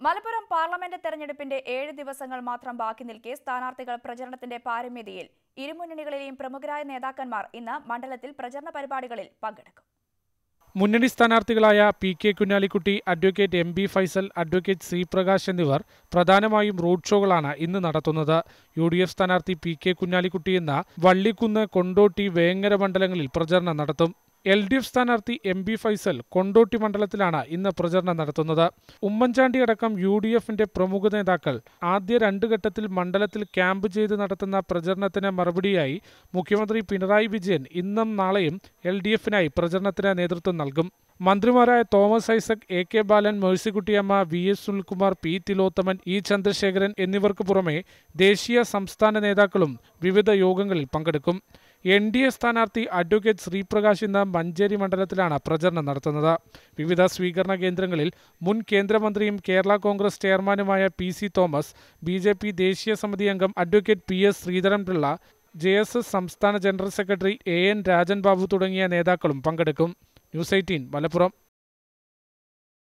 Malappuram parliament തെരഞ്ഞെടുപ്പിന്റെ 7 ദിവസങ്ങൾ മാത്രം ബാക്കി നിൽക്കെ സ്ഥാനാർത്ഥികൾ പ്രചരണത്തിന്റെ പാരമ്യതയിൽ ഇരുമുന്നണികളിലെയും പ്രമുഖരായ നേതാക്കന്മാർ ഇന്ന് മണ്ഡലത്തിൽ പ്രചരണ പരിപാടികളിൽ പങ്കെടുക്കും. മുന്നണി സ്ഥാനാർത്ഥികളായ P K. Kunhalikutty, advocate M B. Faisal, advocate Sriprakash എന്നിവർ പ്രധാനമായും റോഡ് ഷോകളാണ് ഇന്ന് നടത്തുന്നത്. യു.ഡി.എഫ് സ്ഥാനാർത്ഥി പി.കെ. കുഞ്ഞാലിക്കുട്ടി ഇന്ന് വള്ളിക്കുന്ന്, കൊണ്ടോട്ടി, വേങ്ങര മണ്ഡലങ്ങളിൽ പ്രചരണം നടത്തും. എൽ.ഡി.എഫ് സ്ഥാനാർത്ഥി എം.ബി. ഫൈസൽ കൊണ്ടോട്ടി മണ്ഡലത്തിലാണ് ഇന്ന് പ്രചരണം നടത്തുന്നത്. ഉമ്മൻചാണ്ടി അടക്കം യു.ഡി.എഫിന്റെ പ്രമുഖ നേതാക്കൾ ആദ്യ 2 ഘട്ടത്തിൽ മണ്ഡലത്തിൽ ക്യാമ്പ് ചെയ്ത് നടത്തുന്ന പ്രചരണത്തിന് മറുപടിയായി മുഖ്യമന്ത്രി പിണറായി വിജയൻ ഇന്നും നാളെയും എൽ.ഡി.എഫിനായി പ്രചരണത്തിന് നേതൃത്വം നൽകും. മന്ത്രിമാരായ Thomas Isaac, A K. Balan, Mercykuttyamma, V S. Sunilkumar, P. Thilothaman, E. Chandrasekharan എന്നിവർക്ക് പുറമെ ദേശീയ സംസ്ഥാന നേതാക്കളും വിവിധ യോഗങ്ങളിൽ പങ്കെടുക്കും. എൻ.ഡി.എ സ്ഥാനാർത്ഥി അഡ്വക്കേറ്റ് ശ്രീപ്രകാശ് ഇന്ന് മഞ്ചേരി മണ്ഡലത്തിലാണ് പ്രചരണം നടത്തുന്നത്. വിവിധ സ്വീകരണ കേന്ദ്രങ്ങളിൽ മുൻ കേന്ദ്രമന്ത്രിയും കേരള കോൺഗ്രസ് ചെയർമാനുമായ പി.സി. തോമസ്, ബി.ജെ.പി ദേശീയ സമിതി അംഗം അഡ്വക്കേറ്റ് പി.എസ്. ശ്രീധരൻപിള്ള, ജെ.എസ്.എസ് സംസ്ഥാന ജനറൽ സെക്രട്ടറി എ.എൻ. രാജൻ ബാബു തുടങ്ങിയ നേതാക്കളും പങ്കെടുക്കും. ന്യൂസ് 18 മലപ്പുറം.